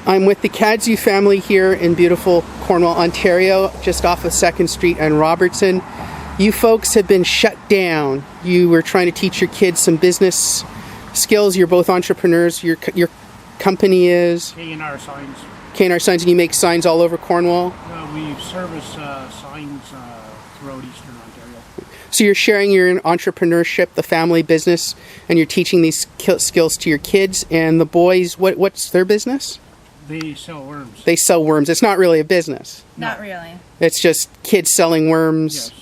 I'm with the Cadieux family here in beautiful Cornwall, Ontario, just off of 2nd Street and Robertson. You folks have been shut down. You were trying to teach your kids some business skills. You're both entrepreneurs. Your company is? K&R Signs. K&R Signs, and you make signs all over Cornwall? We service signs throughout Eastern Ontario. So you're sharing your entrepreneurship, the family business, and you're teaching these skills to your kids. And the boys, what's their business? They sell worms. They sell worms. It's not really a business. Not really. It's just kids selling worms. Yes.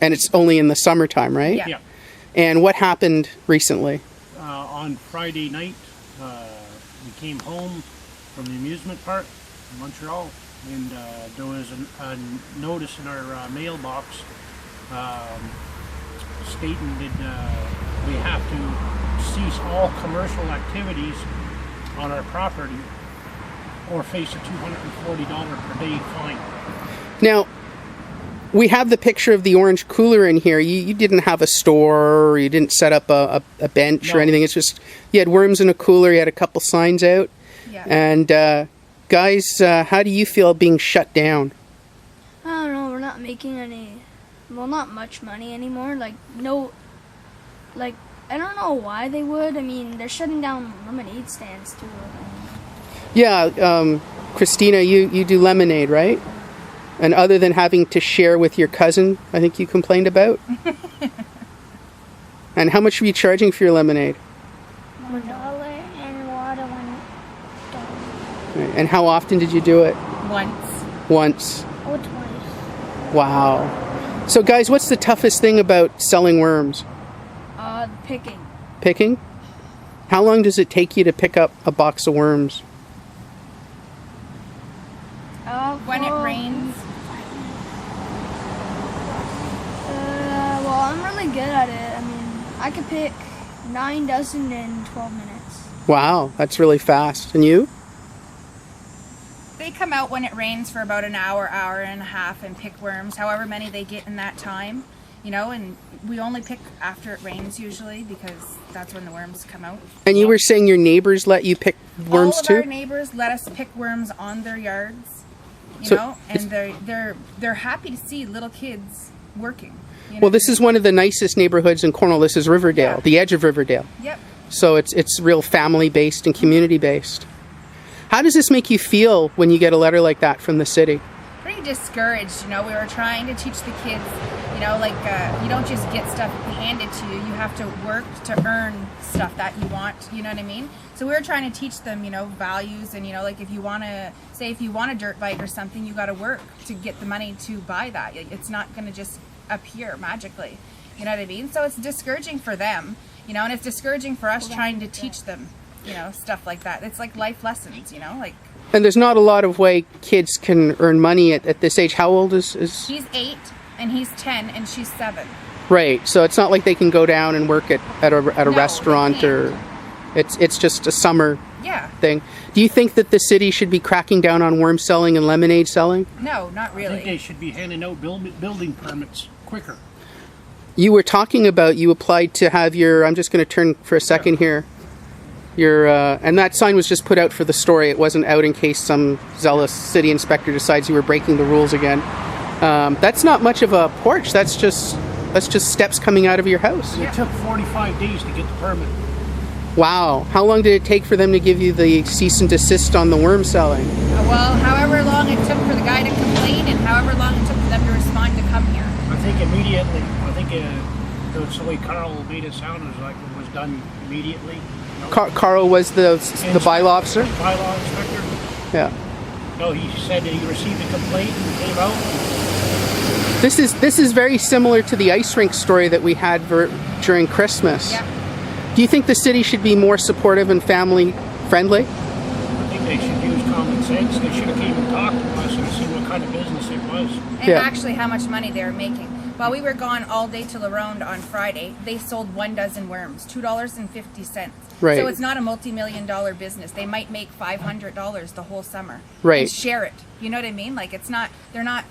And it's only in the summertime, right? Yeah. Yeah. And what happened recently? On Friday night, we came home from the amusement park in Montreal, and there was a notice in our mailbox stating that we have to cease all commercial activities on our property or face a $240 per day fine. Now, we have the picture of the orange cooler in here. You didn't have a store, or you didn't set up a bench or anything. It's just, you had worms in a cooler, you had a couple signs out. Yeah. And guys, how do you feel being shut down? I don't know, we're not making any, well, not much money anymore. I don't know why they would. I mean, they're shutting down lemonade stands too. Yeah, Christina, you do lemonade, right? And other than having to share with your cousin, I think you complained about? And how much were you charging for your lemonade? $1 and water $1. And how often did you do it? Once. Once. Or twice. Wow. So guys, what's the toughest thing about selling worms? Picking. Picking? How long does it take you to pick up a box of worms? When it rains. Well, I'm really good at it. I mean, I could pick 9 dozen in 12 minutes. Wow, that's really fast. And you? They come out when it rains for about an hour, hour and a half and pick worms, however many they get in that time, you know, and we only pick after it rains usually because that's when the worms come out. And you were saying your neighbors let you pick worms All of too? our neighbors let us pick worms on their yards, you So know, and they're happy to see little kids working. You know Well, what this I is one of the nicest neighborhoods in Cornwall. This is Riverdale, Yeah. the edge of Riverdale. mean? Yep. So it's real family-based and community-based. How does this make you feel when you get a letter like that from the city? Pretty discouraged, you know. We were trying to teach the kids, you know, like you don't just get stuff handed to you. You have to work to earn stuff that you want, you know what I mean? So we were trying to teach them, you know, values and, you know, like if you want to, say if you want a dirt bike or something, you got to work to get the money to buy that. It's not going to just appear magically, you know what I mean? So it's discouraging for them, you know, and it's discouraging for us trying to teach them, you know, stuff like that. It's like life lessons, you know, like. And there's not a lot of way kids can earn money at this age. How old is... He's 8 and he's 10 and she's 7. Right, so it's not like they can go down and work at a No, restaurant, they or it's just a summer Yeah. thing. Do you think that the city should be cracking down on worm selling and lemonade selling? No, not I think they really. should be handing out building permits quicker. You were talking about you applied to have your... I'm just going to turn for a second here. Your and that sign was just put out for the story. It wasn't out in case some zealous city inspector decides you were breaking the rules again. That's not much of a porch. That's just steps coming out of your house. It took 45 days to get the permit. Wow. How long did it take for them to give you the cease and desist on the worm selling? Well, however long it took for the guy to complain and however long it took for them to respond to come here. I think immediately. I think that's the way Carl made it sound. It was like it was done immediately. You know? Carl was the bylaw officer? Bylaw inspector. Yeah. No, he said that he received a complaint and came out. This is very similar to the ice rink story that we had during Christmas. Yeah. Do you think the city should be more supportive and family friendly? I think they should use common sense. They should have came and talked to us and seen what kind of business it was. And Yeah. actually how much money they were making. While we were gone all day to La Ronde on Friday, they sold 1 dozen worms, $2.50. Right. So it's not a multi-million-dollar business. They might make $500 the whole summer. Right. And share it. You know what I mean? Like it's not, they're not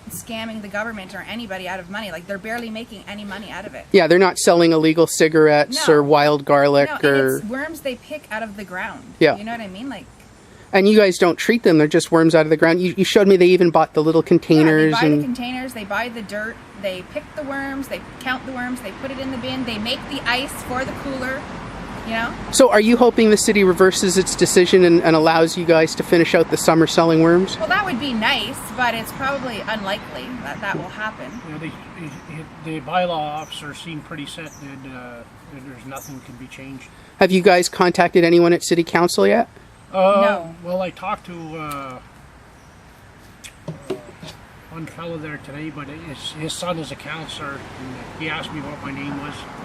scamming the government or anybody out of money. Like they're barely making any money out of it. Yeah, they're not selling illegal cigarettes No. or wild garlic No, or... and it's worms they pick out of the ground. Yeah. You know what I mean? Like, And you guys don't treat them; they're just worms out of the ground. You showed me they even bought the little containers. Yeah, they buy and the containers, they buy the dirt, they pick the worms, they count the worms, they put it in the bin, they make the ice for the cooler, you know? So are you hoping the city reverses its decision and allows you guys to finish out the summer selling worms? Well, that would be nice, but it's probably unlikely that that will happen. You know, the bylaw officer seemed pretty set that there's nothing can be changed. Have you guys contacted anyone at city council yet? No. Well, I talked to one fellow there today, but his son is a counselor, and he asked me what my name was.